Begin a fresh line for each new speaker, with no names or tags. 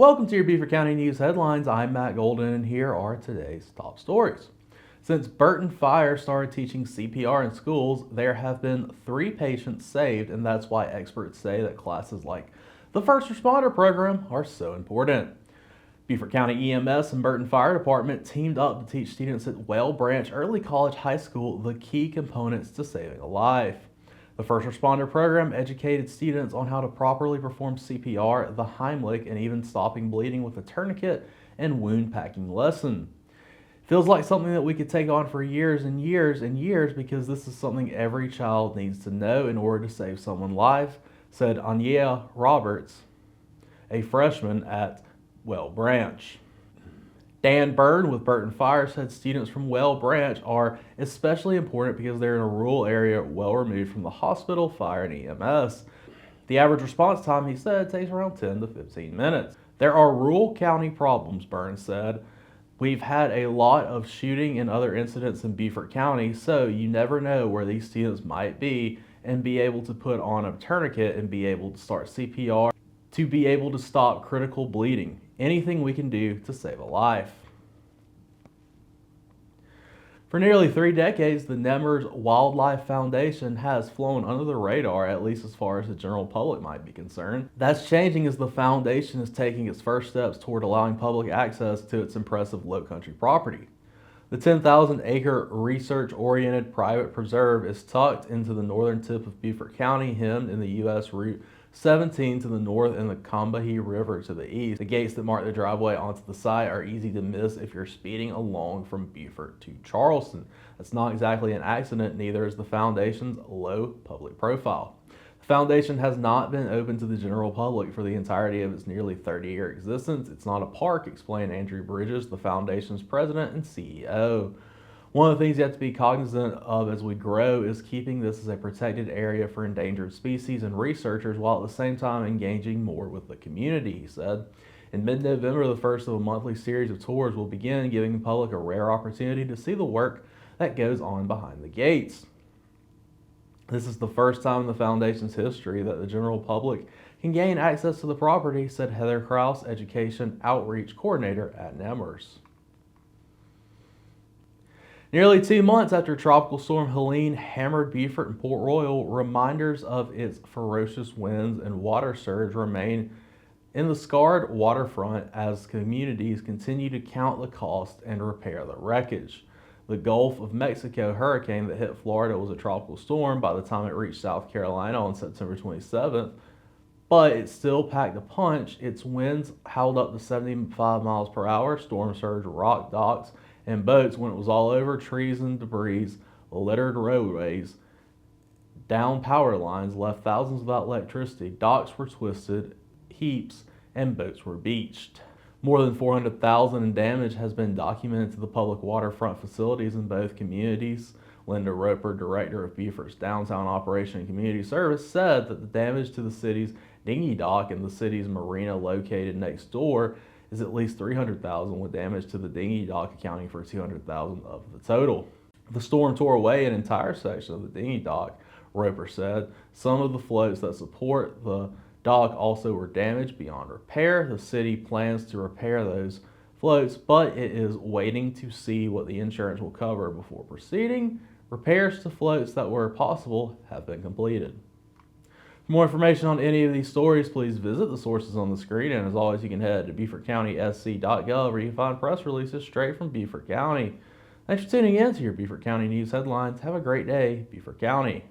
Welcome to your Beaufort County News headlines. I'm Matt Goldin, and here are today's top stories. Since Burton Fire started teaching CPR in schools, there have been 3 patients saved, and that's why experts say that classes like the First Responder Program are so important. Beaufort County EMS and Burton Fire Department teamed up to teach students at Well Branch Early College High School the key components to saving a life. The First Responder Program educated students on how to properly perform CPR, the Heimlich, and even stopping bleeding with a tourniquet and wound packing lesson. Feels like something that we could take on for years and years and years because this is something every child needs to know in order to save someone's life, said Aniyah Roberts, a freshman at Well Branch. Dan Byrne with Burton Fire said students from Well Branch are especially important because they're in a rural area well removed from the hospital, fire, and EMS. The average response time, he said, takes around 10 to 15 minutes. There are rural county problems, Byrne said. We've had a lot of shooting and other incidents in Beaufort County, so you never know where these students might be, and be able to put on a tourniquet and be able to start CPR to be able to stop critical bleeding. Anything we can do to save a life. For nearly 3 decades, the Nemers Wildlife Foundation has flown under the radar, at least as far as the general public might be concerned. That's changing as the foundation is taking its first steps toward allowing public access to its impressive low-country property. The 10,000-acre research-oriented private preserve is tucked into the northern tip of Beaufort County, hemmed in the U.S. Route 17 to the north and the Combahee River to the east. The gates that mark the driveway onto the site are easy to miss if you're speeding along from Beaufort to Charleston. That's not exactly an accident, neither is the foundation's low public profile. The foundation has not been open to the general public for the entirety of its nearly 30-year existence. It's not a park, explained Andrew Bridges, the foundation's president and CEO. One of the things you have to be cognizant of as we grow is keeping this as a protected area for endangered species and researchers while at the same time engaging more with the community, he said. In mid-November, the first of a monthly series of tours will begin, giving the public a rare opportunity to see the work that goes on behind the gates. This is the first time in the foundation's history that the general public can gain access to the property, said Heather Krause, Education Outreach Coordinator at Nemers. Nearly 2 months after Tropical Storm Helene hammered Beaufort and Port Royal, reminders of its ferocious winds and water surge remain in the scarred waterfront as communities continue to count the cost and repair the wreckage. The Gulf of Mexico hurricane that hit Florida was a tropical storm by the time it reached South Carolina on September 27th, but it still packed a punch. Its winds howled up to 75 miles per hour, storm surge rocked docks and boats when it was all over. Trees and debris littered roadways. Down power lines left thousands without electricity. Docks were twisted, heaps, and boats were beached. More than $400,000 in damage has been documented to the public waterfront facilities in both communities. Linda Roper, director of Beaufort's Downtown Operation and Community Service, said that the damage to the city's dinghy dock and the city's marina located next door is at least $300,000, with damage to the dinghy dock accounting for $200,000 of the total. The storm tore away an entire section of the dinghy dock, Roper said. Some of the floats that support the dock also were damaged beyond repair. The city plans to repair those floats, but it is waiting to see what the insurance will cover before proceeding. Repairs to floats that were possible have been completed. For more information on any of these stories, please visit the sources on the screen, and as always, you can head to BeaufortCountySC.gov where you can find press releases straight from Beaufort County. Thanks for tuning in to your Beaufort County News headlines. Have a great day, Beaufort County.